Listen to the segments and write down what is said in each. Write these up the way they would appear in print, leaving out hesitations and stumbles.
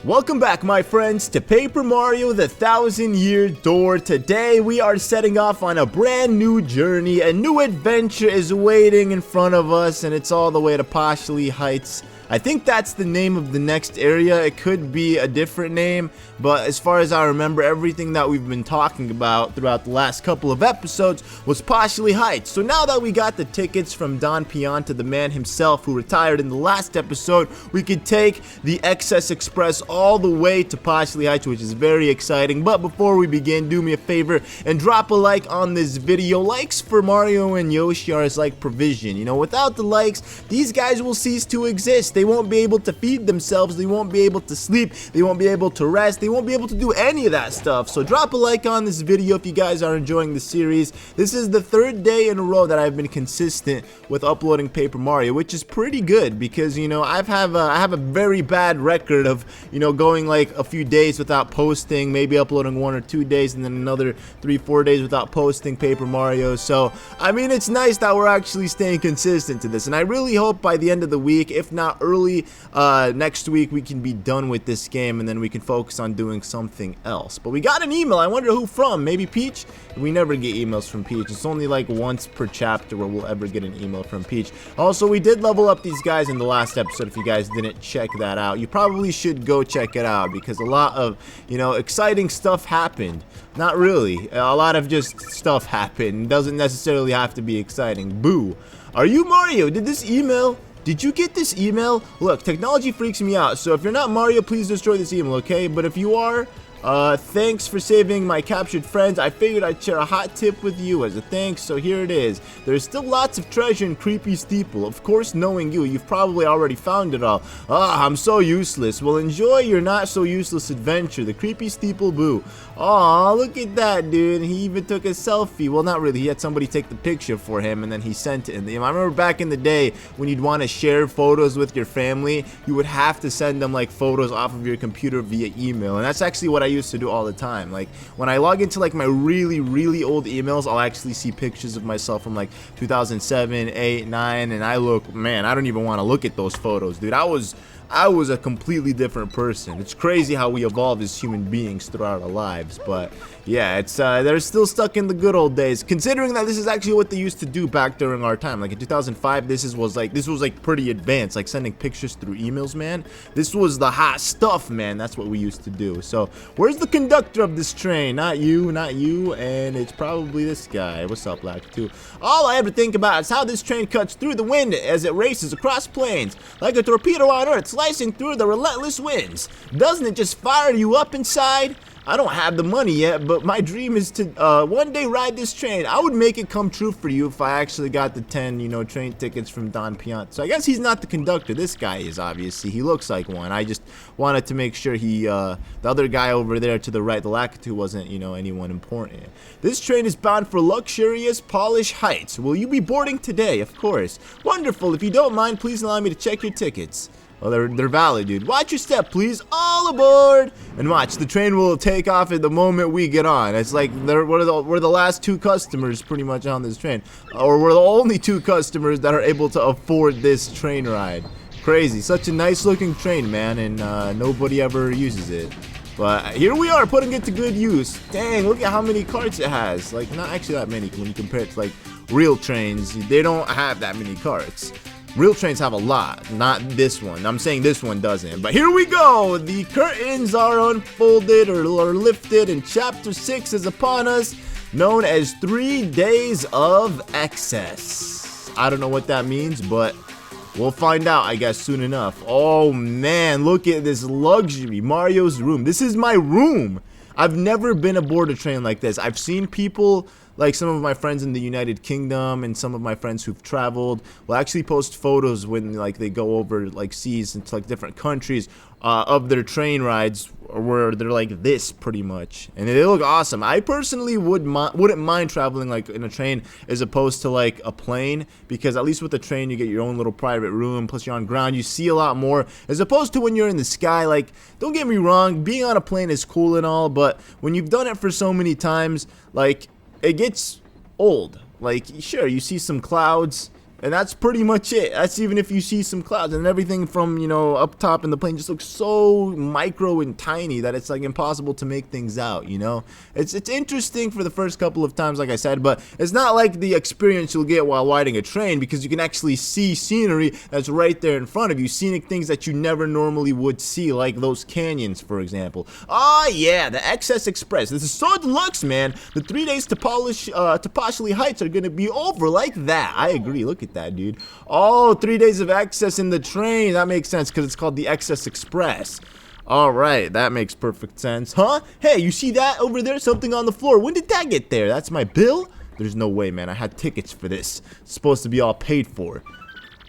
Welcome back, my friends, to Paper Mario the Thousand-Year Door. Today we are setting off on a brand new journey. A new adventure is waiting in front of us, and it's all the way to Poshley Heights. I think that's the name of the next area. It could be a different name, but as far as I remember, everything that we've been talking about throughout the last couple of episodes was Poshley Heights. So now that we got the tickets from Don Pianta, the man himself who retired in the last episode, we could take the Excess Express all the way to Poshley Heights, which is very exciting. But before we begin, do me a favor and drop a like on this video. Likes for Mario and Yoshi are as like provision. You know, without the likes, these guys will cease to exist. They won't be able to feed themselves, they won't be able to sleep, they won't be able to rest, they won't be able to do any of that stuff. So drop a like on this video if you guys are enjoying the series. This is the third day in a row that I've been consistent with uploading Paper Mario, which is pretty good because, you know, I have a very bad record of, you know, going like a few days without posting, maybe uploading 1 or 2 days and then another 3-4 days without posting Paper Mario. So I mean, it's nice that we're actually staying consistent to this, and I really hope by the end of the week, if not early next week, we can be done with this game and then we can focus on doing something else. But we got an email. I wonder who from. Maybe Peach? We never get emails from Peach. It's only like once per chapter where we'll ever get an email from Peach. Also, we did level up these guys in the last episode. If you guys didn't check that out, you probably should go check it out because a lot of, you know, exciting stuff happened. Not really. A lot of just stuff happened. It doesn't necessarily have to be exciting. Boo. Are you Mario? Did you get this email? Look, technology freaks me out, so if you're not Mario, please destroy this email, okay? But if you are, thanks for saving my captured friends. I figured I'd share a hot tip with you as a thanks, so here it is. There's still lots of treasure in Creepy Steeple. Of course, knowing you've probably already found it all. Ah, I'm so useless. Well, enjoy your not-so-useless adventure, the Creepy Steeple Boo. Aw, look at that, dude. He even took a selfie. Well, not really. He had somebody take the picture for him, and then he sent it. And I remember back in the day when you'd want to share photos with your family, you would have to send them, like, photos off of your computer via email. And that's actually what I used to do all the time. Like, when I log into, like, my really old emails, I'll actually see pictures of myself from, like, 2007, 8, 9, and I look, man, I don't even want to look at those photos, dude. I was a completely different person. It's crazy how we evolve as human beings throughout our lives, but yeah, it's they're still stuck in the good old days, considering that this is actually what they used to do back during our time. Like in 2005, this was like pretty advanced, like sending pictures through emails, man. This was the hot stuff, man. That's what we used to do. So where's the conductor of this train? Not you, and it's probably this guy. What's up, Black 2? All I ever think about is how this train cuts through the wind as it races across plains, like a torpedo on Earth, slicing through the relentless winds. Doesn't it just fire you up inside? I don't have the money yet, but my dream is to one day ride this train. I would make it come true for you if I actually got the 10, you know, train tickets from Don Pianta. So I guess he's not the conductor. This guy is, obviously. He looks like one. I just wanted to make sure the other guy over there to the right, the Lakitu, wasn't, you know, anyone important. This train is bound for luxurious Poshley Heights. Will you be boarding today? Of course. Wonderful. If you don't mind, please allow me to check your tickets. Oh, they're valid, dude. Watch your step, please. All aboard! And watch, the train will take off at the moment we get on. It's like we're the last 2 customers pretty much on this train. Or we're the only 2 customers that are able to afford this train ride. Crazy. Such a nice looking train, man, and nobody ever uses it. But here we are, putting it to good use. Dang, look at how many carts it has. Like, not actually that many when you compare it to, like, real trains. They don't have that many carts. Real trains have a lot, not this one. I'm saying this one doesn't. But here we go. The curtains are unfolded or lifted, and Chapter 6 is upon us, known as 3 Days of Excess. I don't know what that means, but we'll find out, I guess, soon enough. Oh, man, look at this luxury. Mario's room. This is my room. I've never been aboard a train like this. I've seen people, like some of my friends in the United Kingdom and some of my friends who've traveled, will actually post photos when like they go over like seas into like different countries of their train rides where they're like this pretty much, and they look awesome. I personally wouldn't mind traveling like in a train as opposed to like a plane, because at least with a train you get your own little private room, plus you're on ground, you see a lot more as opposed to when you're in the sky. Like, don't get me wrong, being on a plane is cool and all, but when you've done it for so many times, like, it gets old. Like, sure, you see some clouds And that's pretty much it. That's even if you see some clouds, and everything from, you know, up top in the plane just looks so micro and tiny that it's like impossible to make things out, you know? It's interesting for the first couple of times, like I said, but it's not like the experience you'll get while riding a train, because you can actually see scenery that's right there in front of you, scenic things that you never normally would see, like those canyons, for example. Oh yeah, the Excess Express. This is so deluxe, man. The 3 days to Poshley Heights are gonna be over like that. I agree. Look at that, dude. Oh, 3 days of access in the train. That makes sense because it's called the Excess Express. All right, that makes perfect sense. Huh? Hey, you see that over there? Something on the floor. When did that get there? That's my bill? There's no way, man. I had tickets for this. It's supposed to be all paid for.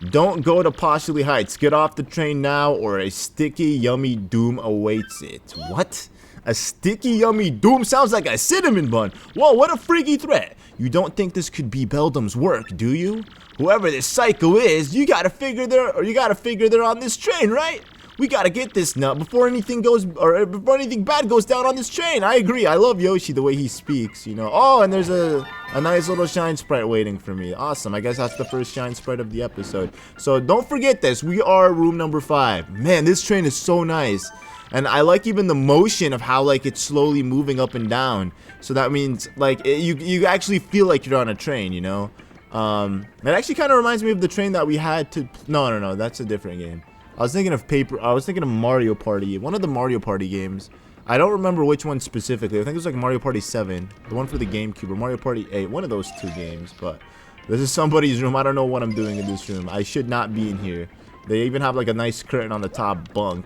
Don't go to Poshley Heights. Get off the train now or a sticky, yummy doom awaits it. What? A sticky, yummy doom sounds like a cinnamon bun. Whoa, what a freaky threat. You don't think this could be Beldam's work, do you? Whoever this psycho is, you gotta figure they're on this train, right? We gotta get this nut before anything bad goes down on this train. I agree. I love Yoshi the way he speaks, you know. Oh, and there's a nice little shine sprite waiting for me. Awesome. I guess that's the first shine sprite of the episode. So don't forget this. We are room number 5. Man, this train is so nice. And I like even the motion of how like it's slowly moving up and down. So that means like you actually feel like you're on a train, you know. It actually kind of reminds me of the train that we had to. No, that's a different game. I was thinking of Mario Party, one of the Mario Party games. I don't remember which one specifically. I think it was like Mario Party 7, the one for the GameCube, or Mario Party 8, one of those 2 games. But this is somebody's room. I don't know what I'm doing in this room. I should not be in here. They even have like a nice curtain on the top bunk.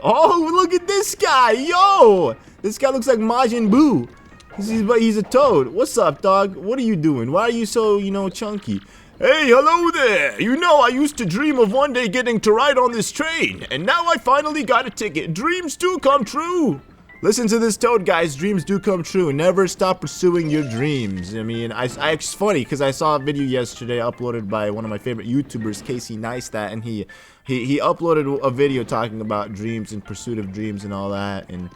Oh, look at this guy. Yo, this guy looks like Majin Buu. He's a toad. What's up, dog? What are you doing? Why are you so, you know, chunky? Hey, hello there. You know, I used to dream of one day getting to ride on this train, and now I finally got a ticket. Dreams do come true. Listen to this toad, guys. Dreams do come true. Never stop pursuing your dreams. I mean, it's funny because I saw a video yesterday uploaded by one of my favorite YouTubers, Casey Neistat, and he uploaded a video talking about dreams and pursuit of dreams and all that, and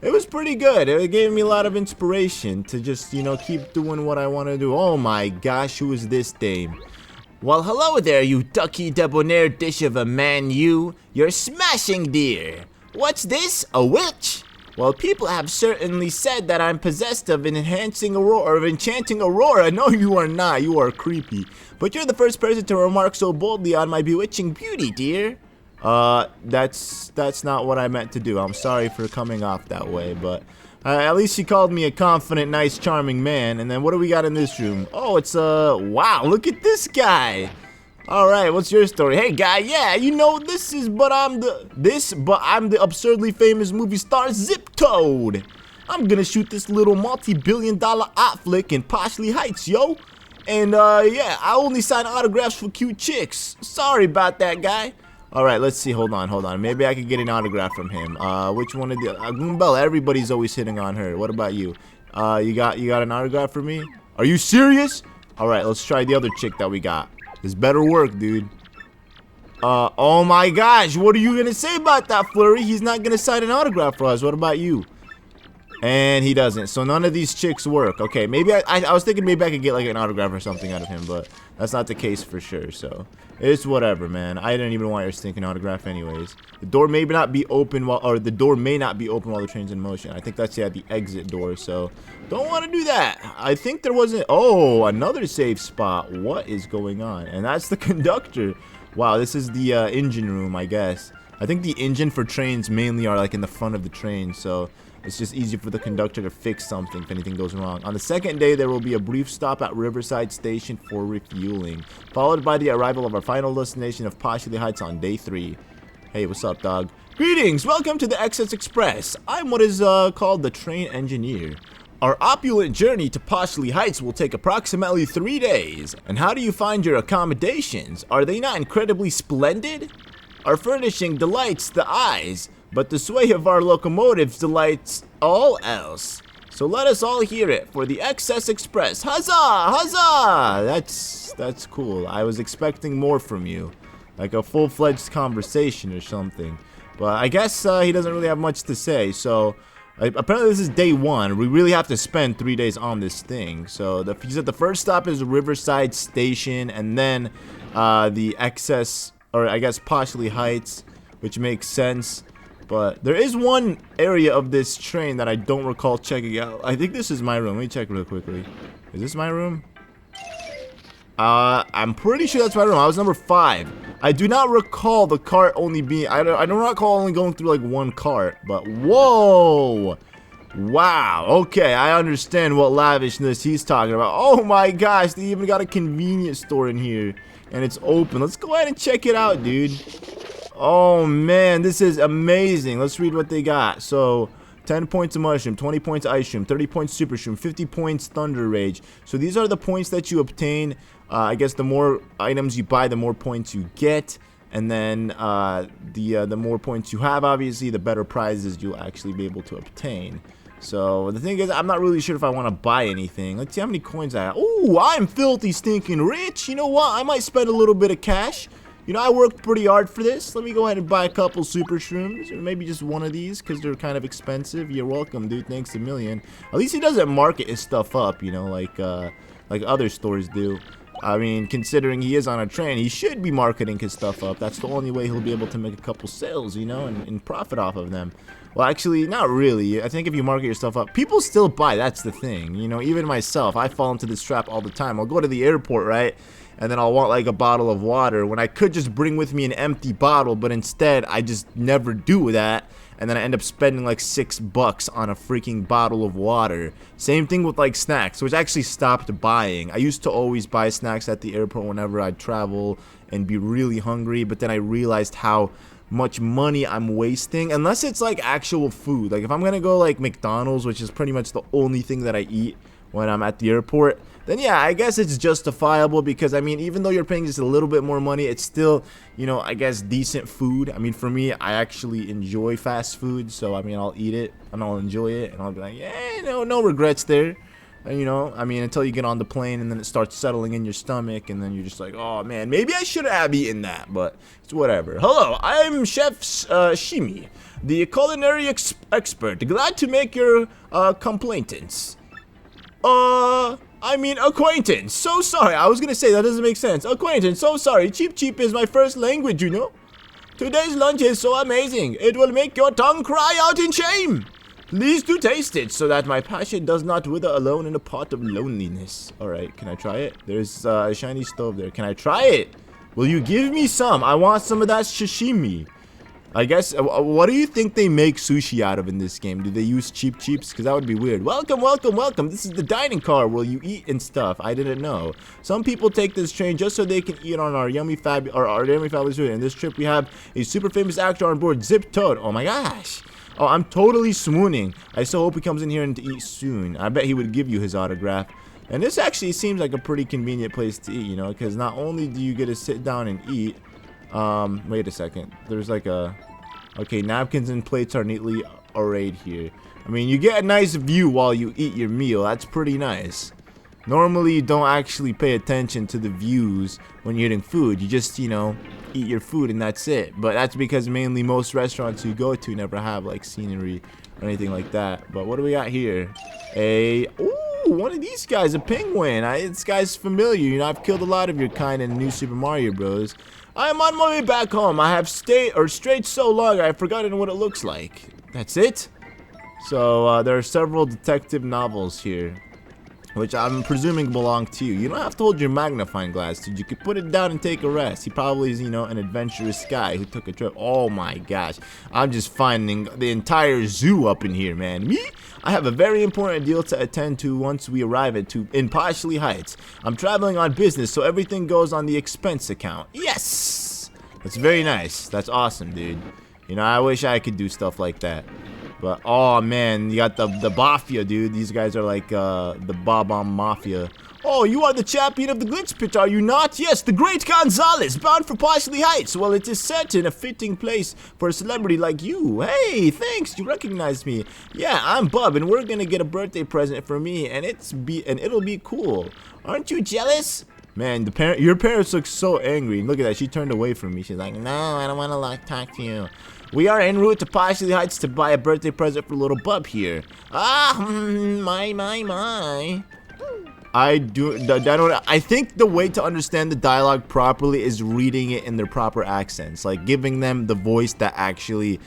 it was pretty good. It gave me a lot of inspiration to just, you know, keep doing what I want to do. Oh my gosh, who is this dame? Well, hello there, you ducky debonair dish of a man, you. You're smashing, dear. What's this? A witch? Well, people have certainly said that I'm possessed of an enchanting aurora. No, you are not. You are creepy. But you're the first person to remark so boldly on my bewitching beauty, dear. That's not what I meant to do. I'm sorry for coming off that way, but at least she called me a confident, nice, charming man. And then what do we got in this room? Oh, it's wow, look at this guy. All right, what's your story? Hey, guy, yeah, you know, but I'm the absurdly famous movie star Zip Toad. I'm gonna shoot this little multi-billion-dollar art flick in Poshley Heights, yo. And yeah, I only sign autographs for cute chicks. Sorry about that, guy. All right, let's see. Hold on. Maybe I could get an autograph from him. Which one of the Goombella? Everybody's always hitting on her. What about you? You got an autograph for me? Are you serious? All right, let's try the other chick that we got. This better work, dude. Oh my gosh, what are you gonna say about that, Flurry? He's not gonna sign an autograph for us. What about you? And he doesn't. So none of these chicks work. Okay, maybe I was thinking maybe I could get like an autograph or something out of him, but that's not the case for sure. So it's whatever, man. I didn't even want your stinking autograph anyways. The door may not be open while the train's in motion. I think that's the exit door. So don't want to do that. I think there wasn't. Oh, another safe spot. What is going on? And that's the conductor. Wow, this is the engine room, I guess. I think the engine for trains mainly are like in the front of the train, so it's just easy for the conductor to fix something if anything goes wrong. On the second day, there will be a brief stop at Riverside Station for refueling, followed by the arrival of our final destination of Poshley Heights on day 3. Hey, what's up, dog? Greetings! Welcome to the Excess Express. I'm what is called the train engineer. Our opulent journey to Poshley Heights will take approximately 3 days. And how do you find your accommodations? Are they not incredibly splendid? Our furnishing delights the eyes, but the sway of our locomotives delights all else. So let us all hear it for the Excess Express. Huzzah! Huzzah! That's cool. I was expecting more from you. Like a full-fledged conversation or something. But I guess he doesn't really have much to say, so Apparently this is day 1. We really have to spend 3 days on this thing. So he said the first stop is Riverside Station, and then the excess, or I guess Poshley Heights, which makes sense. But there is one area of this train that I don't recall checking out. I think this is my room. Let me check real quickly. Is this my room? I'm pretty sure that's my room. I was number 5. I do not recall the cart only being... I don't recall only going through like one cart. But whoa! Wow. Okay, I understand what lavishness he's talking about. Oh my gosh, they even got a convenience store in here. And it's open. Let's go ahead and check it out, dude. Oh man, this is amazing. Let's read what they got. So... 10 points of Mushroom, 20 points Ice Shroom, 30 points Super Shroom, 50 points Thunder Rage. So these are the points that you obtain. I guess the more items you buy, the more points you get. And then the more points you have, obviously, the better prizes you'll actually be able to obtain. So the thing is, I'm not really sure if I want to buy anything. Let's see how many coins I have. Ooh, I'm filthy stinking rich. You know what? I might spend a little bit of cash. You know, I worked pretty hard for this. Let me go ahead and buy a couple Super Shrooms, or maybe just one of these, because they're kind of expensive. You're welcome, dude. Thanks a million. At least he doesn't market his stuff up, you know, like other stores do. I mean, considering he is on a train, he should be marketing his stuff up. That's the only way he'll be able to make a couple sales, you know, and profit off of them. Well, actually, not really. I think if you market your stuff up, people still buy. That's the thing. You know, even myself, I fall into this trap all the time. I'll go to the airport, right? And then I'll want like a bottle of water when I could just bring with me an empty bottle, but instead I just never do that. And then I end up spending like $6 on a freaking bottle of water. Same thing with like snacks, which I actually stopped buying. I used to always buy snacks at the airport whenever I'd travel and be really hungry, but then I realized how much money I'm wasting, unless it's like actual food. Like if I'm gonna go like McDonald's, which is pretty much the only thing that I eat when I'm at the airport, then yeah, I guess it's justifiable, because I mean, even though you're paying just a little bit more money, it's still, you know, I guess decent food. I mean, for me, I actually enjoy fast food, so I mean, I'll eat it and I'll enjoy it and I'll be like, yeah, no regrets there. And, you know, I mean, until you get on the plane and then it starts settling in your stomach, and then you're just like, oh man, maybe I should have eaten that, but it's whatever. Hello, I'm Chef Shimi, the culinary expert. Glad to make your complainants. I mean, acquaintance. So sorry. I was gonna say that doesn't make sense. Acquaintance. So sorry. Cheep is my first language, you know. Today's lunch is so amazing. It will make your tongue cry out in shame. Please do taste it, so that my passion does not wither alone in a pot of loneliness. Alright, can I try it? There's a shiny stove there. Can I try it? Will you give me some? I want some of that sashimi. I guess, what do you think they make sushi out of in this game? Do they use cheaps? Because that would be weird. Welcome. This is the dining car where you eat and stuff. I didn't know. Some people take this train just so they can eat on our yummy fabulous food. In this trip, we have a super famous actor on board, Zip Toad. Oh my gosh. Oh, I'm totally swooning. I so hope he comes in here and to eat soon. I bet he would give you his autograph. And this actually seems like a pretty convenient place to eat, you know, because not only do you get to sit down and eat, wait a second. There's like a... Okay, napkins and plates are neatly arrayed here. I mean, you get a nice view while you eat your meal. That's pretty nice. Normally, you don't actually pay attention to the views when you're eating food. You just, you know, eat your food and that's it. But that's because mainly most restaurants you go to never have, like, scenery or anything like that. But what do we got here? Ooh, one of these guys, a penguin. This guy's familiar. You know, I've killed a lot of your kind in New Super Mario Bros. I am on my way back home. I have strayed so long I've forgotten what it looks like. That's it? So, there are several detective novels here, which I'm presuming belong to you. You don't have to hold your magnifying glass, dude. You could put it down and take a rest. He probably is, you know, an adventurous guy who took a trip. Oh my gosh. I'm just finding the entire zoo up in here, man. Me? I have a very important deal to attend to once we arrive in Poshley Heights. I'm traveling on business, so everything goes on the expense account. Yes! That's very nice. That's awesome, dude. You know, I wish I could do stuff like that. But, oh man, you got the Mafia, dude. These guys are like the Bob-omb Mafia. Oh, you are the champion of the glitch pit, are you not? Yes, the great Gonzalez, bound for Poshley Heights. Well, it is certain a fitting place for a celebrity like you. Hey, thanks, you recognize me. Yeah, I'm Bub, and we're gonna get a birthday present for me, and it'll be cool. Aren't you jealous? Man, your parents look so angry. Look at that, she turned away from me. She's like, no, I don't want to talk to you. We are en route to Poshley Heights to buy a birthday present for little bub here. My. I think the way to understand the dialogue properly is reading it in their proper accents, like giving them the voice that actually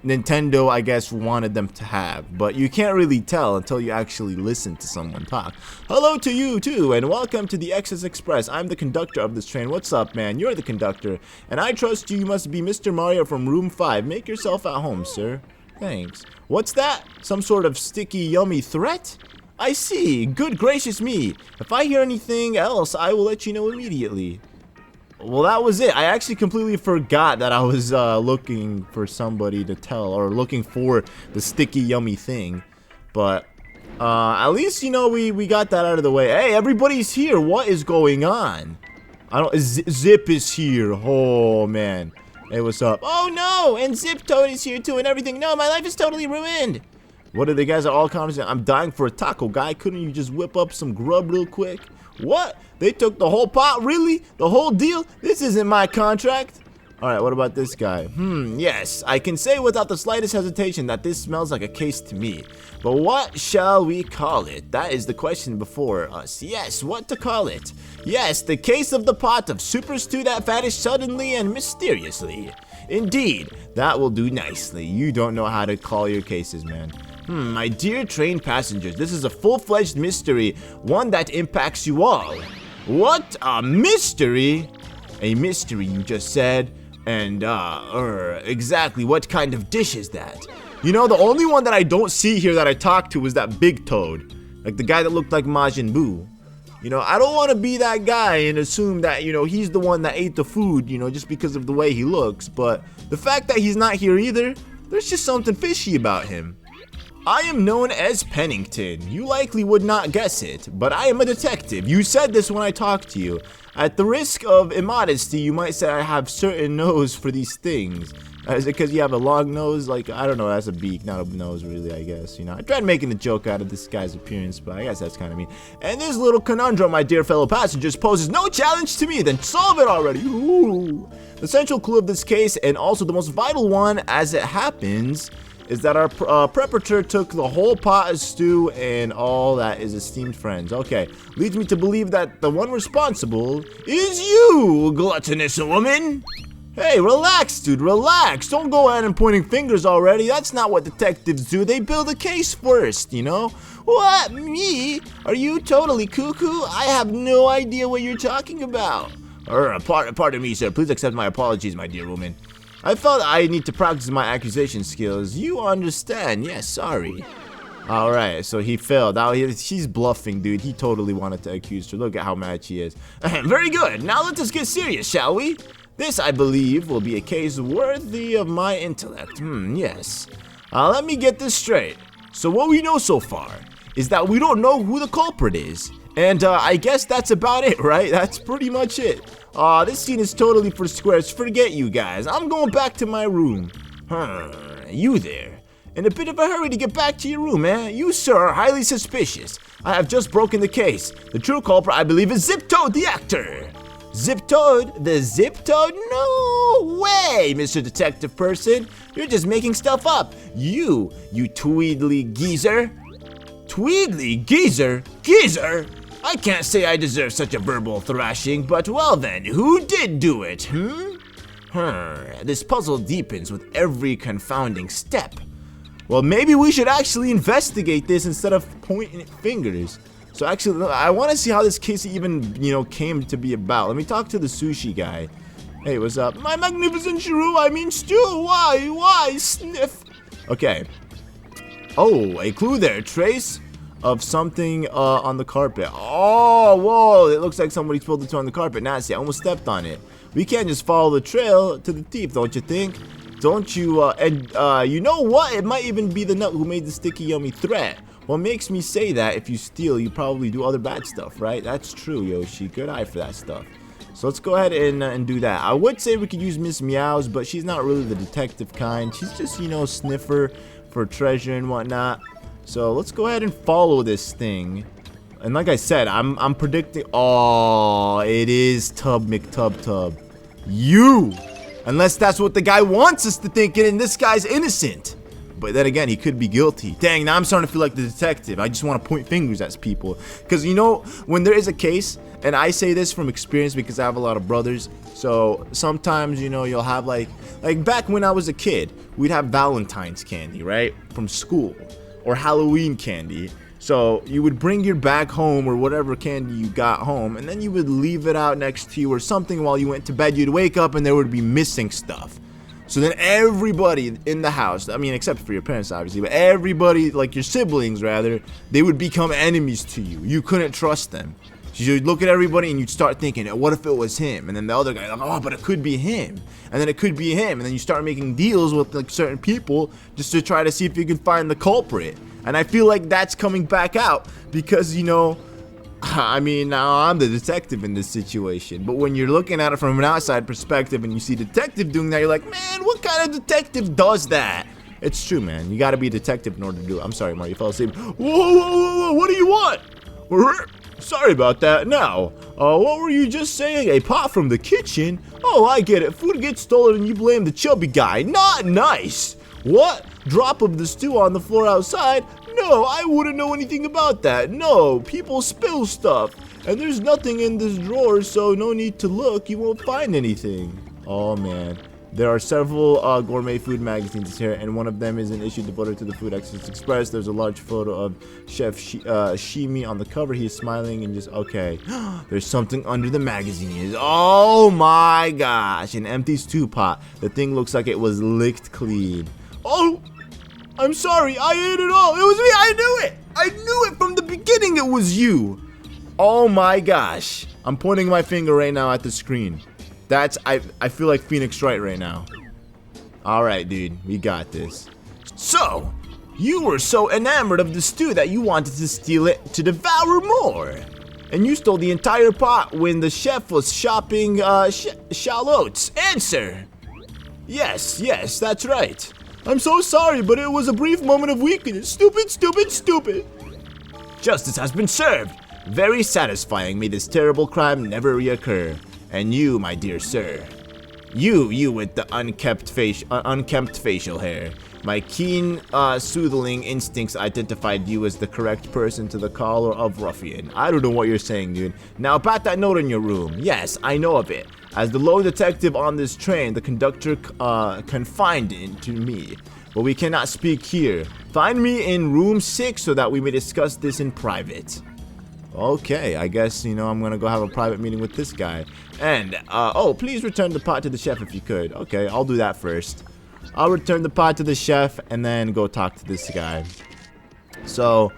Nintendo, I guess, wanted them to have. But you can't really tell until you actually listen to someone talk. Hello to you too, and welcome to the XS Express. I'm the conductor of this train. What's up, man? You're the conductor, and I trust you must be Mr. Mario from room 5. Make yourself at home, sir. Thanks. What's that? Some sort of sticky, yummy threat? I see. Good gracious me. If I hear anything else, I will let you know immediately. Well, that was it. I actually completely forgot that I was looking for somebody to tell, or looking for the sticky, yummy thing. But at least, you know, we got that out of the way. Hey, everybody's here. What is going on? Zip is here. Oh, man. Hey, what's up? Oh, no. And Zip Toad is here, too, and everything. No, my life is totally ruined. What are the guys are all conversing? I'm dying for a taco, guy. Couldn't you just whip up some grub real quick? What? They took the whole pot? Really? The whole deal? This isn't my contract. Alright, what about this guy? Yes. I can say without the slightest hesitation that this smells like a case to me. But what shall we call it? That is the question before us. Yes, what to call it? Yes, the case of the pot of super stew that vanished suddenly and mysteriously. Indeed, that will do nicely. You don't know how to call your cases, man. My dear train passengers, this is a full-fledged mystery, one that impacts you all. What? A mystery? A mystery, you just said? And, exactly what kind of dish is that? You know, the only one that I don't see here that I talked to was that big toad. Like the guy that looked like Majin Buu. You know, I don't want to be that guy and assume that, you know, he's the one that ate the food, you know, just because of the way he looks. But the fact that he's not here either, there's just something fishy about him. I am known as Pennington. You likely would not guess it, but I am a detective. You said this when I talked to you. At the risk of immodesty, you might say I have certain nose for these things. Is it because you have a long nose? Like, I don't know, that's a beak, not a nose really, I guess. You know, I tried making a joke out of this guy's appearance, but I guess that's kind of mean. And this little conundrum, my dear fellow passengers, poses no challenge to me. Then solve it already. Ooh. The central clue of this case, and also the most vital one as it happens, is that our preparator took the whole pot of stew and all that is esteemed friends. Okay, leads me to believe that the one responsible is you, gluttonous woman. Hey, relax, dude, relax. Don't go ahead and pointing fingers already. That's not what detectives do. They build a case first, you know? What, me? Are you totally cuckoo? I have no idea what you're talking about. Pardon me, sir. Please accept my apologies, my dear woman. I felt I need to practice my accusation skills. You understand? Yes, sorry. Alright, so he failed. Now he's bluffing, dude. He totally wanted to accuse her. Look at how mad she is. Very good. Now let us get serious, shall we? This, I believe, will be a case worthy of my intellect. Yes. Let me get this straight. So what we know so far is that we don't know who the culprit is. And I guess that's about it, right? That's pretty much it. This scene is totally for squares. Forget you guys. I'm going back to my room. You there? In a bit of a hurry to get back to your room, eh? You, sir, are highly suspicious. I have just broken the case. The true culprit, I believe, is Zip Toad, the actor. Zip Toad? The Zip Toad? No way, Mr. Detective Person. You're just making stuff up. You Tweedly geezer. Tweedly geezer? Geezer? I can't say I deserve such a verbal thrashing, but well then, who did do it, This puzzle deepens with every confounding step. Well, maybe we should actually investigate this instead of pointing fingers. So actually, I want to see how this case even, you know, came to be about. Let me talk to the sushi guy. Hey, what's up? My magnificent shrew, I mean stew, why, sniff. Okay. Oh, a clue there, trace of something on the carpet. Oh, whoa, it looks like somebody spilled it on the carpet. Nasty, I almost stepped on it. We can't just follow the trail to the thief, don't you think? Don't you, you know what? It might even be the nut who made the sticky yummy threat. What makes me say that if you steal, you probably do other bad stuff, right? That's true, Yoshi. Good eye for that stuff. So let's go ahead and do that. I would say we could use Miss Meows, but she's not really the detective kind. She's just, you know, sniffer for treasure and whatnot. So let's go ahead and follow this thing. And like I said, I'm predicting. Oh, it is Tub McTub. You Unless that's what the guy wants us to think, and this guy's innocent. But then again, he could be guilty. Dang, now I'm starting to feel like the detective. I just want to point fingers at people. Because, you know, when there is a case, and I say this from experience because I have a lot of brothers. So sometimes, you know, you'll have like back when I was a kid, we'd have Valentine's candy, right? From school. Or Halloween candy. So you would bring your bag home or whatever candy you got home, and then you would leave it out next to you or something while you went to bed. You'd wake up and there would be missing stuff. So then everybody in the house, I mean, except for your parents, obviously, but everybody, like your siblings, rather, they would become enemies to you. You couldn't trust them. So you'd look at everybody and you'd start thinking, what if it was him? And then the other guy, like, oh, but it could be him. And then it could be him. And then you start making deals with like certain people just to try to see if you can find the culprit. And I feel like that's coming back out because, you know, I mean, now I'm the detective in this situation, but when you're looking at it from an outside perspective and you see detective doing that, you're like, man, what kind of detective does that? It's true, man. You gotta be a detective in order to do it. I'm sorry, Mario, you fell asleep. Whoa, what do you want? Sorry about that. Now, what were you just saying? A pot from the kitchen? Oh, I get it. Food gets stolen and you blame the chubby guy. Not nice. What? Drop of the stew on the floor outside? No, I wouldn't know anything about that. No, people spill stuff. And there's nothing in this drawer, so no need to look. You won't find anything. Oh, man. There are several gourmet food magazines here, and one of them is an issue devoted to the Food Excellence Express. There's a large photo of Chef Shimi on the cover. He's smiling and just, okay. There's something under the magazine. Oh, my gosh. An empty stew pot. The thing looks like it was licked clean. Oh! I'm sorry, I ate it all. It was me, I knew it. I knew it from the beginning it was you. Oh my gosh. I'm pointing my finger right now at the screen. I feel like Phoenix Wright right now. Alright, dude, we got this. So, you were so enamored of the stew that you wanted to steal it to devour more. And you stole the entire pot when the chef was shopping shallots. Answer. Yes, that's right. I'm so sorry, but it was a brief moment of weakness. Stupid. Justice has been served. Very satisfying. May this terrible crime never reoccur. And you, my dear sir. You with the unkempt facial hair. My keen, soothing instincts identified you as the correct person to the collar of ruffian. I don't know what you're saying, dude. Now, about that note in your room. Yes, I know of it. As the lone detective on this train, the conductor confined it to me. But we cannot speak here. Find me in room 6 so that we may discuss this in private. Okay, I guess, you know, I'm gonna go have a private meeting with this guy. And, oh, please return the pot to the chef if you could. Okay, I'll do that first. I'll return the pot to the chef and then go talk to this guy. So,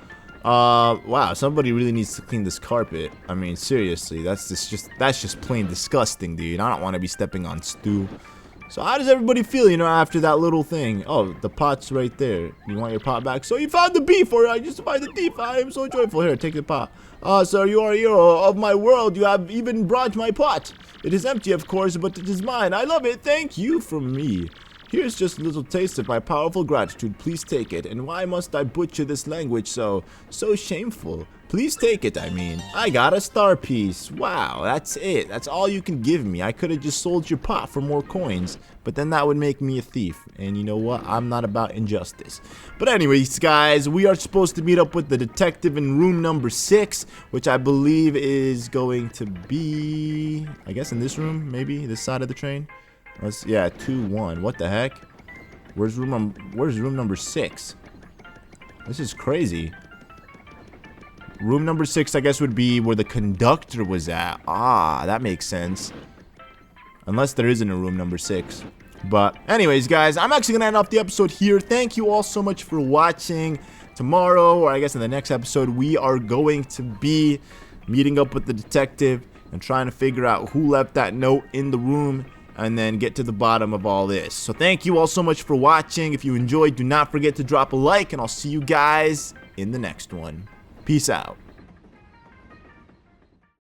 wow, somebody really needs to clean this carpet. I mean, seriously, that's just plain disgusting, dude. I don't want to be stepping on stew. So how does everybody feel, you know, after that little thing? Oh, the pot's right there. You want your pot back? So you found the beef, or I just find the thief. I am so joyful. Here, take the pot. Sir, you are a hero of my world. You have even brought my pot. It is empty, of course, but it is mine. I love it. Thank you from me. Here's just a little taste of my powerful gratitude. Please take it. And why must I butcher this language so shameful? Please take it, I mean. I got a star piece. Wow, that's it. That's all you can give me. I could have just sold your pot for more coins, but then that would make me a thief. And you know what? I'm not about injustice. But anyways, guys, we are supposed to meet up with the detective in room number 6, which I believe is going to be, I guess in this room, maybe this side of the train. Yeah, 2-1. What the heck? Where's room number 6? This is crazy. Room number 6, I guess, would be where the conductor was at. Ah, that makes sense. Unless there isn't a room number 6. But anyways, guys, I'm actually gonna end off the episode here. Thank you all so much for watching. Tomorrow, or I guess in the next episode, we are going to be meeting up with the detective and trying to figure out who left that note in the room, and then get to the bottom of all this. So thank you all so much for watching. If you enjoyed, do not forget to drop a like, and I'll see you guys in the next one. Peace out.